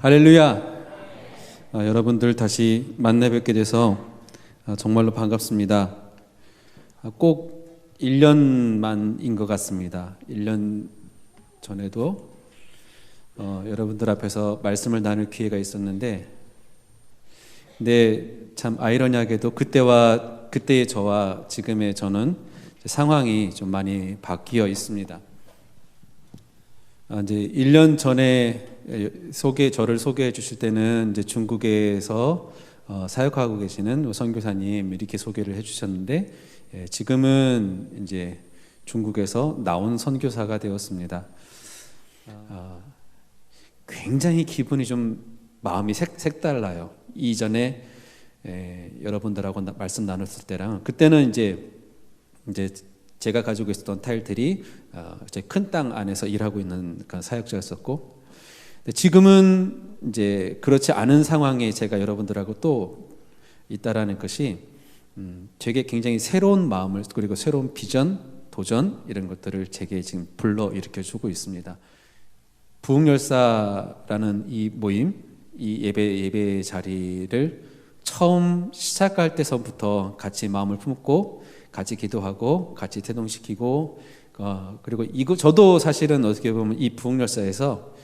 할렐루야. 여러분들 다시 만나 뵙게 돼서 정말로 반갑습니다. 꼭 1년만인 것 같습니다. 1년 전에도 여러분들 앞에서 말씀을 나눌 기회가 있었는데, 근데 참 아이러니하게도 그때의 저와 지금의 저는 상황이 좀 많이 바뀌어 있습니다. 이제 1년 전에 저를 소개해 주실 때는 이제 중국에서 사역하고 계시는 선교사님 이렇게 소개를 해 주셨는데, 지금은 이제 중국에서 나온 선교사가 되었습니다. 굉장히 기분이 좀 마음이 색달라요. 이전에 여러분들하고 말씀 나눴을 때랑, 그때는 이제 제가 가지고 있었던 타일들이 제 큰 땅 안에서 일하고 있는 그런 사역자였었고, 지금은 이제 그렇지 않은 상황에 제가 여러분들하고 또 있다라는 것이 되게 굉장히 새로운 마음을, 그리고 새로운 비전, 도전 이런 것들을 제게 지금 불러 일으켜 주고 있습니다. 부흥열사라는 이 모임, 이 예배 자리를 처음 시작할 때서부터 같이 마음을 품고 같이 기도하고 같이 태동시키고, 그리고 저도 사실은 어떻게 보면 이 부흥열사에서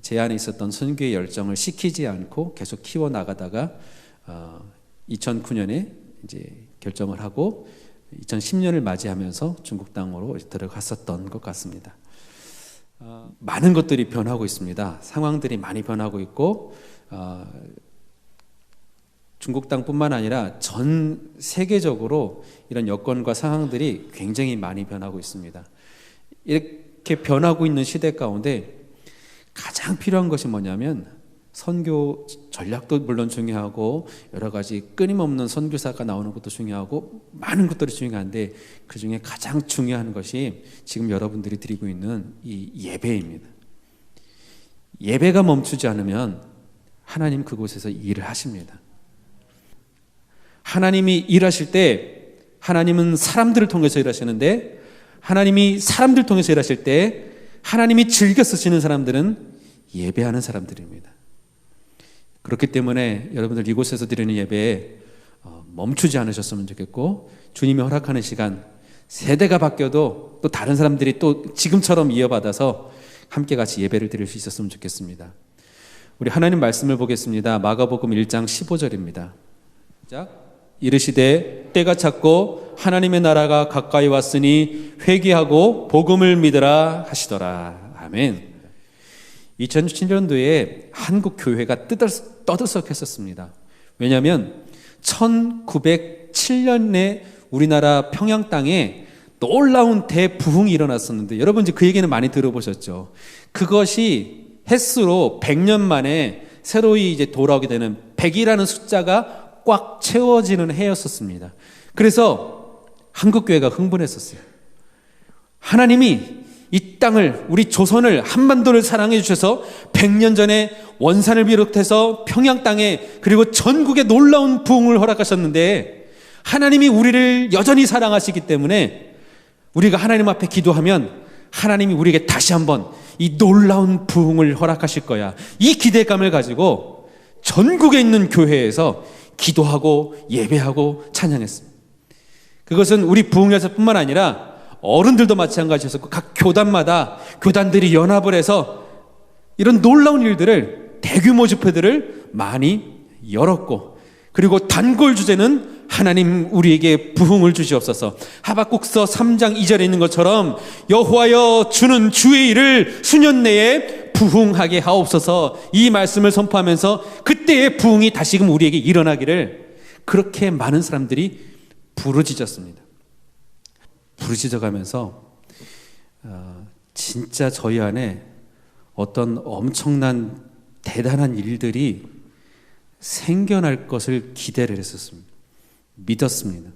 제 안에 있었던 선교의 열정을 식히지 않고 계속 키워 나가다가 2009년에 이제 결정을 하고 2010년을 맞이하면서 중국 땅으로 들어갔었던 것 같습니다. 많은 것들이 변하고 있습니다. 상황들이 많이 변하고 있고, 중국 땅뿐만 아니라 전 세계적으로 이런 여건과 상황들이 굉장히 많이 변하고 있습니다. 이렇게 변하고 있는 시대 가운데 가장 필요한 것이 뭐냐면, 선교 전략도 물론 중요하고 여러 가지 끊임없는 선교사가 나오는 것도 중요하고 많은 것들이 중요한데, 그 중에 가장 중요한 것이 지금 여러분들이 드리고 있는 이 예배입니다. 예배가 멈추지 않으면 하나님 그곳에서 일을 하십니다. 하나님이 일하실 때 하나님은 사람들을 통해서 일하시는데, 하나님이 사람들 통해서 일하실 때 하나님이 즐겨 쓰시는 사람들은 예배하는 사람들입니다. 그렇기 때문에 여러분들 이곳에서 드리는 예배에 멈추지 않으셨으면 좋겠고, 주님이 허락하는 시간, 세대가 바뀌어도 또 다른 사람들이 또 지금처럼 이어받아서 함께 같이 예배를 드릴 수 있었으면 좋겠습니다. 우리 하나님 말씀을 보겠습니다. 마가복음 1장 15절입니다. 시작. 이르시되 때가 찼고 하나님의 나라가 가까이 왔으니 회개하고 복음을 믿으라 하시더라. 아멘. 2007년도에 한국 교회가 떠들썩했었습니다. 왜냐하면 1907년에 우리나라 평양 땅에 놀라운 대부흥이 일어났었는데, 여러분 이제 그 얘기는 많이 들어보셨죠. 그것이 횟수로 100년 만에 새로이 이제 돌아오게 되는 100이라는 숫자가 꽉 채워지는 해였었습니다. 그래서 한국교회가 흥분했었어요. 하나님이 이 땅을, 우리 조선을, 한반도를 사랑해 주셔서 100년 전에 원산을 비롯해서 평양 땅에, 그리고 전국에 놀라운 부흥을 허락하셨는데, 하나님이 우리를 여전히 사랑하시기 때문에 우리가 하나님 앞에 기도하면 하나님이 우리에게 다시 한번 이 놀라운 부흥을 허락하실 거야, 이 기대감을 가지고 전국에 있는 교회에서 기도하고 예배하고 찬양했습니다. 그것은 우리 부흥열사뿐만 아니라 어른들도 마찬가지였었고, 각 교단마다 교단들이 연합을 해서 이런 놀라운 일들을, 대규모 집회들을 많이 열었고, 그리고 단골 주제는 하나님 우리에게 부흥을 주시옵소서. 하박국서 3장 2절에 있는 것처럼 여호와여 주는 주의 일을 수년 내에 부흥하게 하옵소서, 이 말씀을 선포하면서 그때의 부흥이 다시금 우리에게 일어나기를 그렇게 많은 사람들이 부르짖었습니다. 부르짖어가면서 진짜 저희 안에 어떤 엄청난 대단한 일들이 생겨날 것을 기대를 했었습니다. 믿었습니다.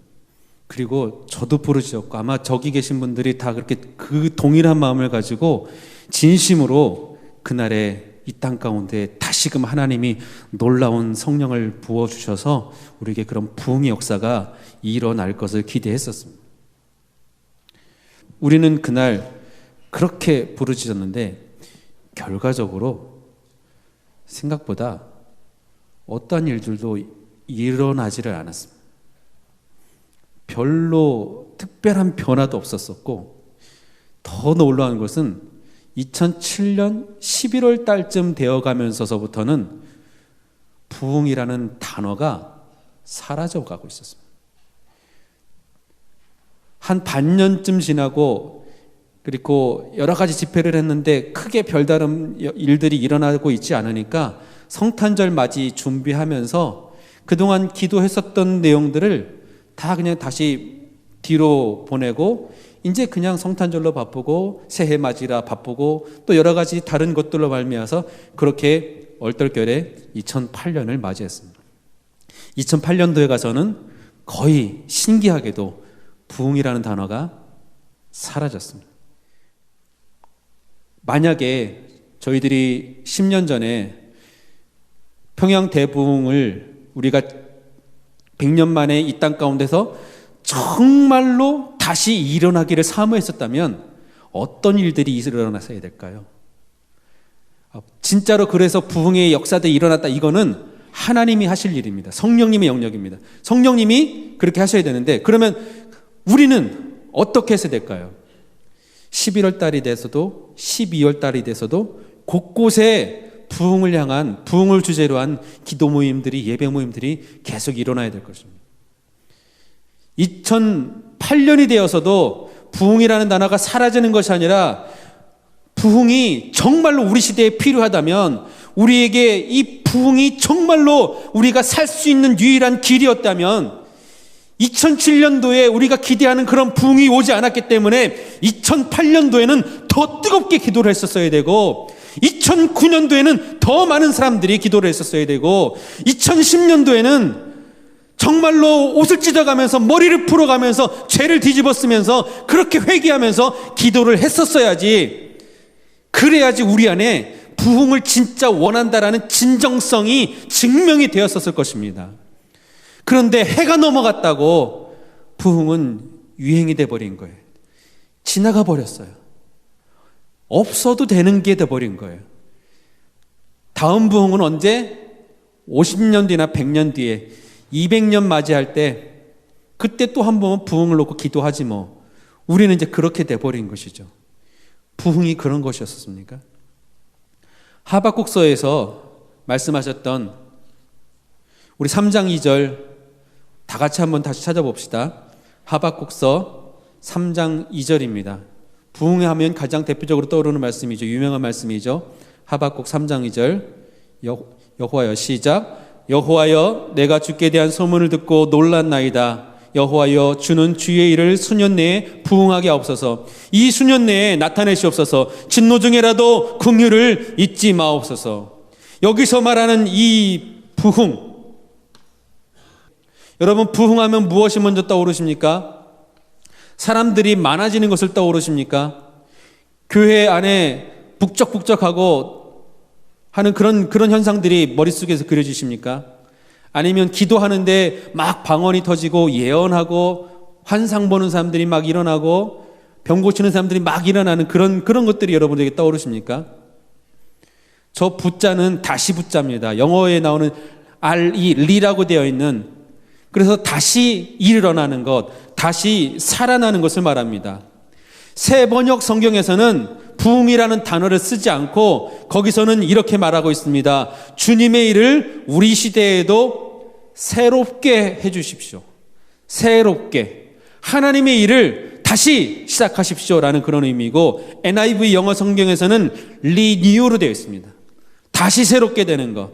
그리고 저도 부르짖었고, 아마 저기 계신 분들이 다 그렇게 그 동일한 마음을 가지고 진심으로 그날에 이 땅 가운데 다시금 하나님이 놀라운 성령을 부어주셔서 우리에게 그런 부흥의 역사가 일어날 것을 기대했었습니다. 우리는 그날 그렇게 부르짖었는데 결과적으로 생각보다 어떠한 일들도 일어나지를 않았습니다. 별로 특별한 변화도 없었었고, 더 놀라운 것은 2007년 11월 달쯤 되어가면서부터는 부흥이라는 단어가 사라져가고 있었습니다. 한 반년쯤 지나고, 그리고 여러 가지 집회를 했는데 크게 별다른 일들이 일어나고 있지 않으니까 성탄절 맞이 준비하면서 그동안 기도했었던 내용들을 다 그냥 다시 뒤로 보내고, 이제 그냥 성탄절로 바쁘고 새해 맞이라 바쁘고 또 여러 가지 다른 것들로 말미암아서 그렇게 얼떨결에 2008년을 맞이했습니다. 2008년도에 가서는 거의 신기하게도 부흥이라는 단어가 사라졌습니다. 만약에 저희들이 10년 전에 평양 대부흥을 우리가 100년 만에 이 땅 가운데서 정말로 다시 일어나기를 사모했었다면 어떤 일들이 일어났어야 될까요? 진짜로 그래서 부흥의 역사들이 일어났다, 이거는 하나님이 하실 일입니다. 성령님의 영역입니다. 성령님이 그렇게 하셔야 되는데, 그러면 우리는 어떻게 해서 될까요? 11월 달이 돼서도 12월 달이 돼서도 곳곳에 부흥을 향한, 부흥을 주제로 한 기도 모임들이, 예배 모임들이 계속 일어나야 될 것입니다. 2008년이 되어서도 부흥이라는 단어가 사라지는 것이 아니라 부흥이 정말로 우리 시대에 필요하다면, 우리에게 이 부흥이 정말로 우리가 살 수 있는 유일한 길이었다면, 2007년도에 우리가 기대하는 그런 부흥이 오지 않았기 때문에 2008년도에는 더 뜨겁게 기도를 했었어야 되고, 2009년도에는 더 많은 사람들이 기도를 했었어야 되고, 2010년도에는 정말로 옷을 찢어가면서 머리를 풀어가면서 죄를 뒤집어 쓰면서 그렇게 회개하면서 기도를 했었어야지, 그래야지 우리 안에 부흥을 진짜 원한다라는 진정성이 증명이 되었었을 것입니다. 그런데 해가 넘어갔다고 부흥은 유행이 돼버린 거예요. 지나가 버렸어요. 없어도 되는 게 돼버린 거예요. 다음 부흥은 언제? 50년 뒤나 100년 뒤에 200년 맞이할 때, 그때 또 한 번 부흥을 놓고 기도하지 뭐. 우리는 이제 그렇게 돼버린 것이죠. 부흥이 그런 것이었습니까? 하박국서에서 말씀하셨던 우리 3장 2절 다 같이 한번 다시 찾아봅시다. 하박국서 3장 2절입니다. 부흥에 하면 가장 대표적으로 떠오르는 말씀이죠. 유명한 말씀이죠. 하박국 3장 2절 여호와여, 시작. 여호와여, 내가 주께 대한 소문을 듣고 놀랐나이다. 여호와여, 주는 주의 일을 수년 내에 부흥하게 하옵소서. 이 수년 내에 나타내시옵소서. 진노 중에라도 긍휼을 잊지 마옵소서. 여기서 말하는 이 부흥, 여러분, 부흥하면 무엇이 먼저 떠오르십니까? 사람들이 많아지는 것을 떠오르십니까? 교회 안에 북적북적하고 하는 그런 현상들이 머릿속에서 그려지십니까? 아니면 기도하는데 막 방언이 터지고 예언하고 환상 보는 사람들이 막 일어나고 병 고치는 사람들이 막 일어나는 그런 것들이 여러분에게 떠오르십니까? 저 부자는 다시 부자입니다. 영어에 나오는 리라고 되어 있는, 그래서 다시 일어나는 것, 다시 살아나는 것을 말합니다. 새 번역 성경에서는 부흥이라는 단어를 쓰지 않고 거기서는 이렇게 말하고 있습니다. 주님의 일을 우리 시대에도 새롭게 해주십시오. 새롭게 하나님의 일을 다시 시작하십시오라는 그런 의미고, NIV 영어 성경에서는 리뉴로 되어 있습니다. 다시 새롭게 되는 것.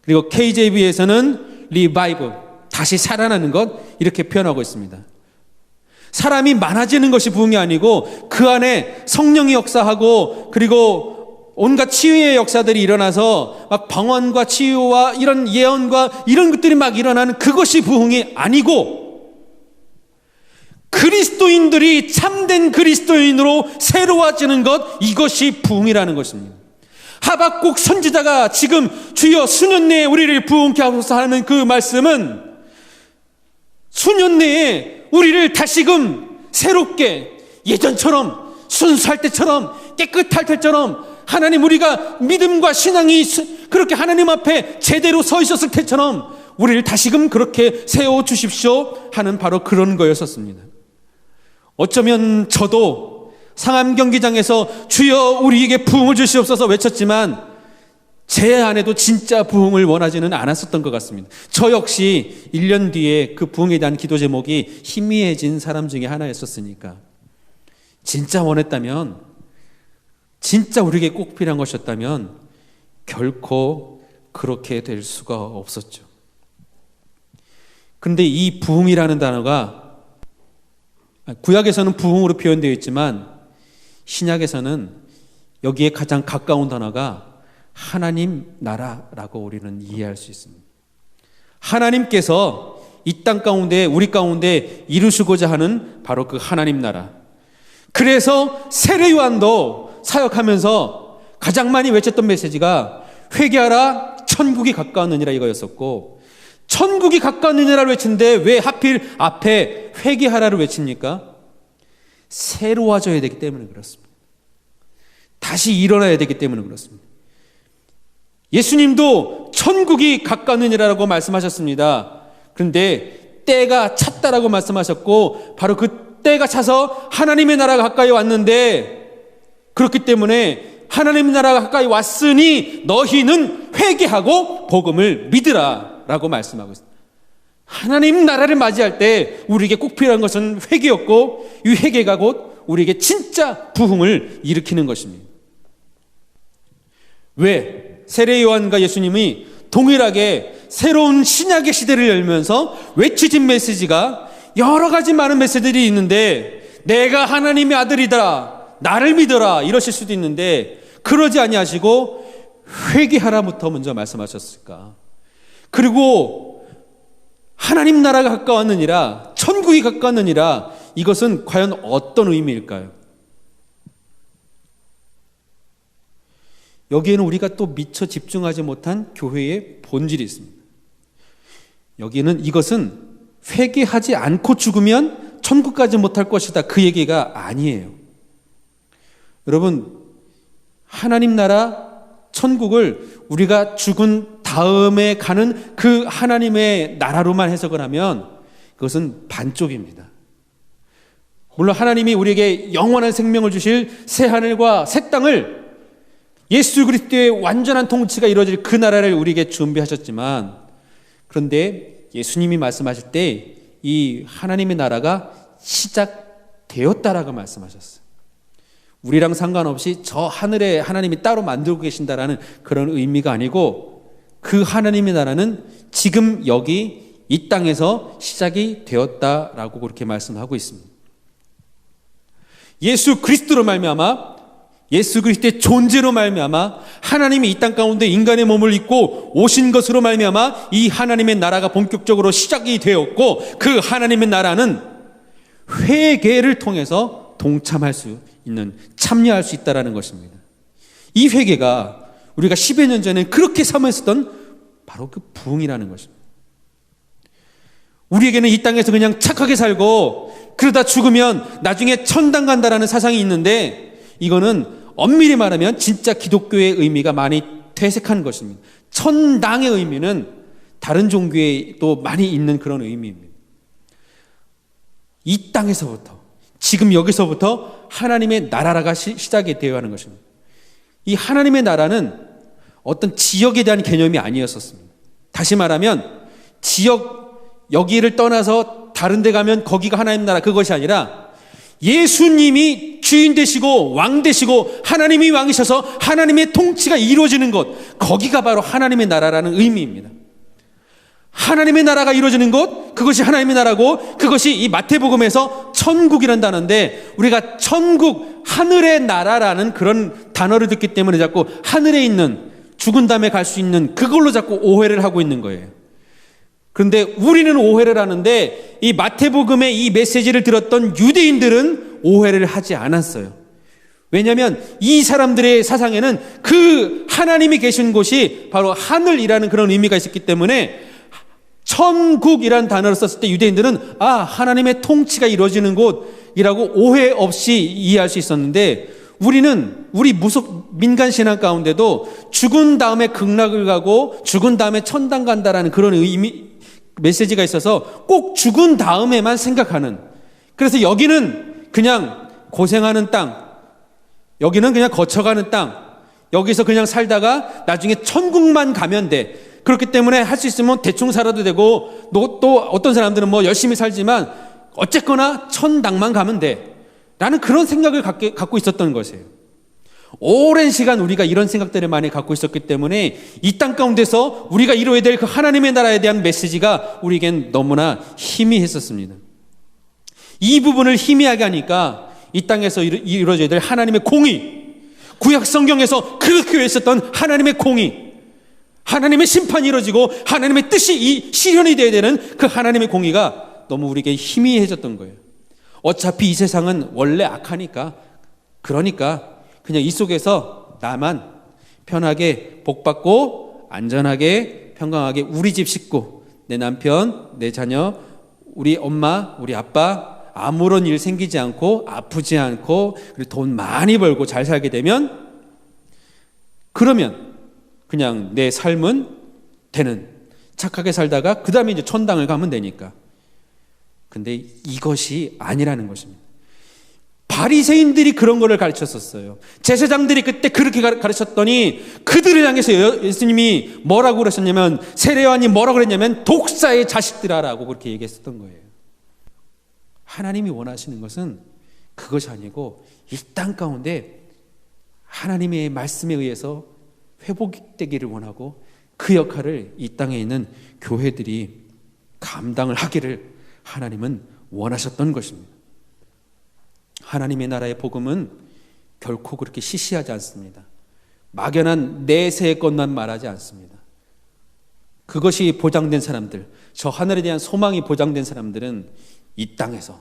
그리고 KJV에서는 리바이브, 다시 살아나는 것, 이렇게 표현하고 있습니다. 사람이 많아지는 것이 부흥이 아니고 그 안에 성령이 역사하고, 그리고 온갖 치유의 역사들이 일어나서 막 방언과 치유와 이런 예언과 이런 것들이 막 일어나는 그것이 부흥이 아니고, 그리스도인들이 참된 그리스도인으로 새로워지는 것, 이것이 부흥이라는 것입니다. 하박국 선지자가 지금 주여 수년 내에 우리를 부흥케 하소서 하는 그 말씀은 수년 내에 우리를 다시금 새롭게, 예전처럼 순수할 때처럼 깨끗할 때처럼, 하나님, 우리가 믿음과 신앙이 그렇게 하나님 앞에 제대로 서 있었을 때처럼 우리를 다시금 그렇게 세워주십시오 하는 바로 그런 거였었습니다. 어쩌면 저도 상암 경기장에서 주여 우리에게 부흥을 주시옵소서 외쳤지만 제 안에도 진짜 부흥을 원하지는 않았었던 것 같습니다. 저 역시 1년 뒤에 그 부흥에 대한 기도 제목이 희미해진 사람 중에 하나였었으니까, 진짜 원했다면, 진짜 우리에게 꼭 필요한 것이었다면 결코 그렇게 될 수가 없었죠. 그런데 이 부흥이라는 단어가 구약에서는 부흥으로 표현되어 있지만 신약에서는 여기에 가장 가까운 단어가 하나님 나라라고 우리는 이해할 수 있습니다. 하나님께서 이 땅 가운데, 우리 가운데 이루시고자 하는 바로 그 하나님 나라. 그래서 세례 요한도 사역하면서 가장 많이 외쳤던 메시지가 회개하라 천국이 가까웠느니라 이거였었고, 천국이 가까웠느니라를 외치는데 왜 하필 앞에 회개하라를 외칩니까? 새로워져야 되기 때문에 그렇습니다. 다시 일어나야 되기 때문에 그렇습니다. 예수님도 천국이 가까웠느니라고 말씀하셨습니다. 그런데 때가 찼다라고 말씀하셨고, 바로 그 때가 차서 하나님의 나라가 가까이 왔는데, 그렇기 때문에 하나님의 나라가 가까이 왔으니 너희는 회개하고 복음을 믿으라 라고 말씀하고 있습니다. 하나님 나라를 맞이할 때 우리에게 꼭 필요한 것은 회개였고, 이 회개가 곧 우리에게 진짜 부흥을 일으키는 것입니다. 왜 세례 요한과 예수님이 동일하게 새로운 신약의 시대를 열면서 외치진 메시지가 여러 가지 많은 메시지들이 있는데, 내가 하나님의 아들이다, 나를 믿어라 이러실 수도 있는데, 그러지 아니하시고 회개하라부터 먼저 말씀하셨을까? 그리고 하나님 나라가 가까웠느니라, 천국이 가까웠느니라, 이것은 과연 어떤 의미일까요? 여기에는 우리가 또 미처 집중하지 못한 교회의 본질이 있습니다. 여기는 이것은 회개하지 않고 죽으면 천국 가지 못할 것이다, 그 얘기가 아니에요. 여러분, 하나님 나라 천국을 우리가 죽은 다음에 가는 그 하나님의 나라로만 해석을 하면 그것은 반쪽입니다. 물론 하나님이 우리에게 영원한 생명을 주실 새 하늘과 새 땅을, 예수 그리스도의 완전한 통치가 이루어질 그 나라를 우리에게 준비하셨지만, 그런데 예수님이 말씀하실 때 이 하나님의 나라가 시작되었다라고 말씀하셨어요. 우리랑 상관없이 저 하늘에 하나님이 따로 만들고 계신다라는 그런 의미가 아니고, 그 하나님의 나라는 지금 여기 이 땅에서 시작이 되었다라고 그렇게 말씀하고 있습니다. 예수 그리스도로 말미암아, 예수 그리스도의 존재로 말미암아 하나님이 이 땅 가운데 인간의 몸을 입고 오신 것으로 말미암아 이 하나님의 나라가 본격적으로 시작이 되었고, 그 하나님의 나라는 회개를 통해서 동참할 수 있는, 참여할 수 있다는 것입니다. 이 회개가 우리가 10여 년 전에 그렇게 사모했었던 바로 그 부흥이라는 것입니다. 우리에게는 이 땅에서 그냥 착하게 살고 그러다 죽으면 나중에 천당 간다라는 사상이 있는데, 이거는 엄밀히 말하면 진짜 기독교의 의미가 많이 퇴색한 것입니다. 천당의 의미는 다른 종교에 또 많이 있는 그런 의미입니다. 이 땅에서부터, 지금 여기서부터 하나님의 나라가 시작이 되어야 하는 것입니다. 이 하나님의 나라는 어떤 지역에 대한 개념이 아니었었습니다. 다시 말하면 지역, 여기를 떠나서 다른 데 가면 거기가 하나님 나라, 그것이 아니라 예수님이 주인 되시고 왕 되시고 하나님이 왕이셔서 하나님의 통치가 이루어지는 곳, 거기가 바로 하나님의 나라라는 의미입니다. 하나님의 나라가 이루어지는 곳, 그것이 하나님의 나라고, 그것이 이 마태복음에서 천국이라는 단어인데, 우리가 천국, 하늘의 나라라는 그런 단어를 듣기 때문에 자꾸 하늘에 있는, 죽은 다음에 갈 수 있는 그걸로 자꾸 오해를 하고 있는 거예요. 그런데 우리는 오해를 하는데, 이 마태복음의 이 메시지를 들었던 유대인들은 오해를 하지 않았어요. 왜냐하면 이 사람들의 사상에는 그 하나님이 계신 곳이 바로 하늘이라는 그런 의미가 있었기 때문에, 천국이라는 단어를 썼을 때 유대인들은 하나님의 통치가 이루어지는 곳이라고 오해 없이 이해할 수 있었는데, 우리는 우리 민간 신앙 가운데도 죽은 다음에 극락을 가고 죽은 다음에 천당 간다라는 그런 메시지가 있어서 꼭 죽은 다음에만 생각하는, 그래서 여기는 그냥 고생하는 땅, 여기는 그냥 거쳐가는 땅, 여기서 그냥 살다가 나중에 천국만 가면 돼. 그렇기 때문에 할 수 있으면 대충 살아도 되고, 또 어떤 사람들은 뭐 열심히 살지만 어쨌거나 천당만 가면 돼 라는 그런 생각을 갖고 있었던 것이에요. 오랜 시간 우리가 이런 생각들을 많이 갖고 있었기 때문에 이 땅 가운데서 우리가 이루어야 될 그 하나님의 나라에 대한 메시지가 우리에겐 너무나 희미했었습니다. 이 부분을 희미하게 하니까 이 땅에서 이루어져야 될 하나님의 공의, 구약 성경에서 그렇게 외쳤던 하나님의 공의, 하나님의 심판이 이루어지고 하나님의 뜻이 실현이 되어야 되는 그 하나님의 공의가 너무 우리에게 희미해졌던 거예요. 어차피 이 세상은 원래 악하니까, 그러니까 그냥 이 속에서 나만 편하게 복받고 안전하게 평강하게 우리 집 식구, 내 남편, 내 자녀, 우리 엄마, 우리 아빠 아무런 일 생기지 않고 아프지 않고 그리고 돈 많이 벌고 잘 살게 되면, 그러면 그냥 내 삶은 되는, 착하게 살다가 그 다음에 이제 천당을 가면 되니까. 근데 이것이 아니라는 것입니다. 바리새인들이 그런 거를 가르쳤었어요. 제사장들이 그때 그렇게 가르쳤더니 그들을 향해서 예수님이 뭐라고 그러셨냐면, 세례요한이 뭐라고 그랬냐면 독사의 자식들아라고 그렇게 얘기했었던 거예요. 하나님이 원하시는 것은 그것이 아니고 이 땅 가운데 하나님의 말씀에 의해서 회복되기를 원하고, 그 역할을 이 땅에 있는 교회들이 감당을 하기를 하나님은 원하셨던 것입니다. 하나님의 나라의 복음은 결코 그렇게 시시하지 않습니다. 막연한 내세의 것만 말하지 않습니다. 그것이 보장된 사람들, 저 하늘에 대한 소망이 보장된 사람들은 이 땅에서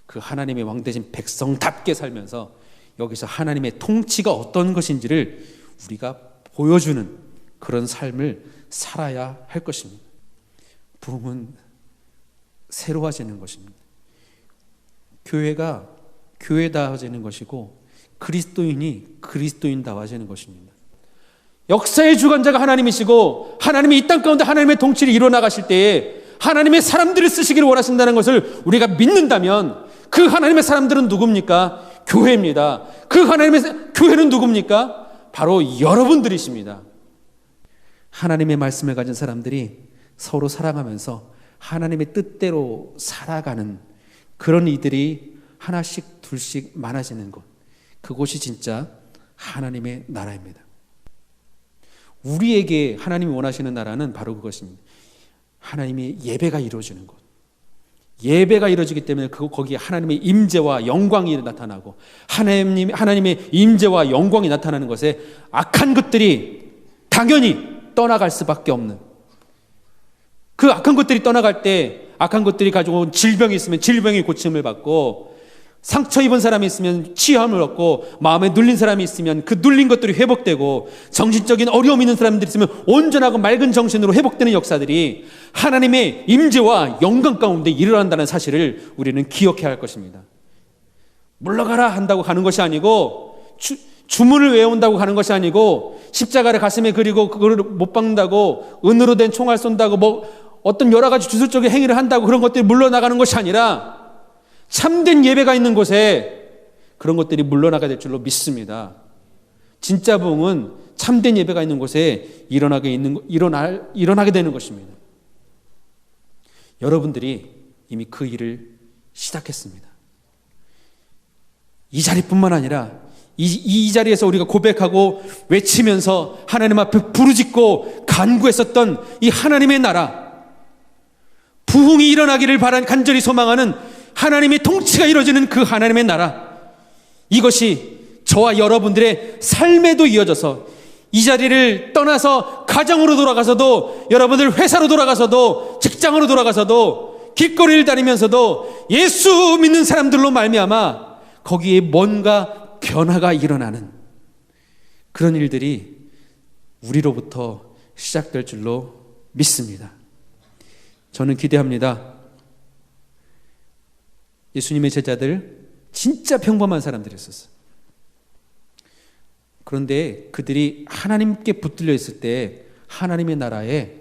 그 하나님의 왕되신 백성답게 살면서 여기서 하나님의 통치가 어떤 것인지를 우리가 보여주는 그런 삶을 살아야 할 것입니다. 부흥은 새로워지는 것입니다. 교회가 교회다워지는 것이고 그리스도인이 그리스도인다워지는 것입니다. 역사의 주관자가 하나님이시고 하나님이 이 땅 가운데 하나님의 통치를 이루어나가실 때에 하나님의 사람들을 쓰시기를 원하신다는 것을 우리가 믿는다면, 그 하나님의 사람들은 누굽니까? 교회입니다. 그 하나님의 교회는 누굽니까? 바로 여러분들이십니다. 하나님의 말씀을 가진 사람들이 서로 사랑하면서 하나님의 뜻대로 살아가는 그런 이들이 하나씩 둘씩 많아지는 곳, 그곳이 진짜 하나님의 나라입니다. 우리에게 하나님이 원하시는 나라는 바로 그것입니다. 하나님의 예배가 이루어지는 곳, 예배가 이루어지기 때문에 거기에 하나님의 임재와 영광이 나타나고, 하나님의 임재와 영광이 나타나는 것에 악한 것들이 당연히 떠나갈 수밖에 없는, 그 악한 것들이 떠나갈 때 악한 것들이 가지고 온 질병이 있으면 질병이 고침을 받고, 상처 입은 사람이 있으면 치유함을 얻고, 마음에 눌린 사람이 있으면 그 눌린 것들이 회복되고, 정신적인 어려움이 있는 사람들이 있으면 온전하고 맑은 정신으로 회복되는 역사들이 하나님의 임재와 영광 가운데 일어난다는 사실을 우리는 기억해야 할 것입니다. 물러가라 한다고 가는 것이 아니고, 주문을 외운다고 가는 것이 아니고, 십자가를 가슴에 그리고 그거를 못 박는다고 은으로 된 총알 쏜다고 뭐 어떤 여러 가지 주술적인 행위를 한다고 그런 것들이 물러나가는 것이 아니라, 참된 예배가 있는 곳에 그런 것들이 물러나게 될 줄로 믿습니다. 진짜 부흥은 참된 예배가 있는 곳에 일어나게 되는 것입니다. 여러분들이 이미 그 일을 시작했습니다. 이 자리뿐만 아니라 이 자리에서 우리가 고백하고 외치면서 하나님 앞에 부르짖고 간구했었던 이 하나님의 나라, 부흥이 일어나기를 간절히 소망하는 하나님의 통치가 이루어지는 그 하나님의 나라, 이것이 저와 여러분들의 삶에도 이어져서 이 자리를 떠나서 가정으로 돌아가서도, 여러분들 회사로 돌아가서도, 직장으로 돌아가서도, 길거리를 다니면서도 예수 믿는 사람들로 말미암아 거기에 뭔가 변화가 일어나는 그런 일들이 우리로부터 시작될 줄로 믿습니다. 저는 기대합니다. 예수님의 제자들 진짜 평범한 사람들이었어요. 그런데 그들이 하나님께 붙들려 있을 때 하나님의 나라에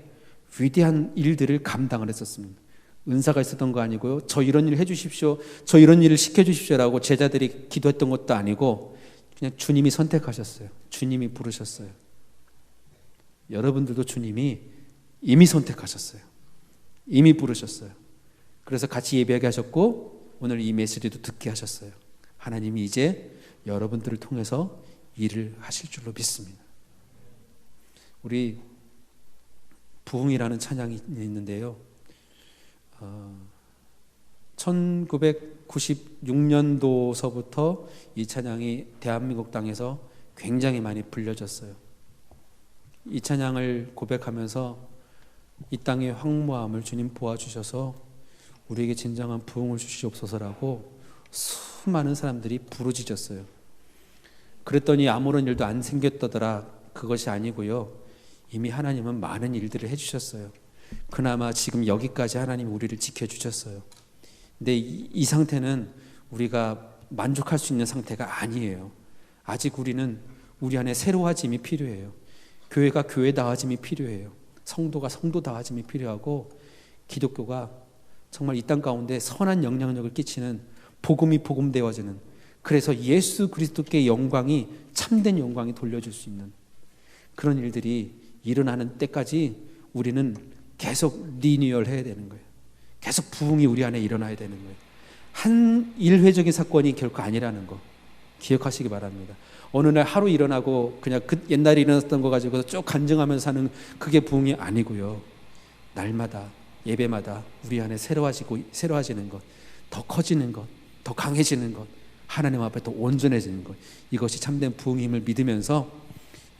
위대한 일들을 감당을 했었습니다. 은사가 있었던 거 아니고요. 저 이런 일 해주십시오. 저 이런 일을 시켜주십시오라고 제자들이 기도했던 것도 아니고 그냥 주님이 선택하셨어요. 주님이 부르셨어요. 여러분들도 주님이 이미 선택하셨어요. 이미 부르셨어요. 그래서 같이 예배하게 하셨고 오늘 이 메시지도 듣게 하셨어요. 하나님이 이제 여러분들을 통해서 일을 하실 줄로 믿습니다. 우리 부흥이라는 찬양이 있는데요. 1996년도서부터 이 찬양이 대한민국 땅에서 굉장히 많이 불려졌어요. 이 찬양을 고백하면서 이 땅의 황무함을 주님 보아주셔서 우리에게 진정한 부흥을 주시옵소서라고 수많은 사람들이 부르짖었어요. 그랬더니 아무런 일도 안 생겼더라. 그것이 아니고요. 이미 하나님은 많은 일들을 해주셨어요. 그나마 지금 여기까지 하나님이 우리를 지켜주셨어요. 근데 이 상태는 우리가 만족할 수 있는 상태가 아니에요. 아직 우리는 우리 안에 새로워짐이 필요해요. 교회가 교회다워짐이 필요해요. 성도가 성도다워짐이 필요하고 기독교가 정말 이 땅 가운데 선한 영향력을 끼치는 복음이 복음되어지는, 그래서 예수 그리스도께 영광이 참된 영광이 돌려줄 수 있는 그런 일들이 일어나는 때까지 우리는 계속 리뉴얼 해야 되는 거예요. 계속 부흥이 우리 안에 일어나야 되는 거예요. 한 일회적인 사건이 결코 아니라는 거 기억하시기 바랍니다. 어느 날 하루 일어나고 그냥 그 옛날에 일어났던 거 가지고 쭉 간증하면서 사는 그게 부흥이 아니고요. 날마다 예배마다 우리 안에 새로워지는 것, 더 커지는 것, 더 강해지는 것, 하나님 앞에 더 온전해지는 것, 이것이 참된 부흥의 힘을 믿으면서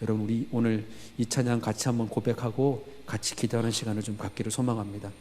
여러분 우리 오늘 이 찬양 같이 한번 고백하고 같이 기도하는 시간을 좀 갖기를 소망합니다.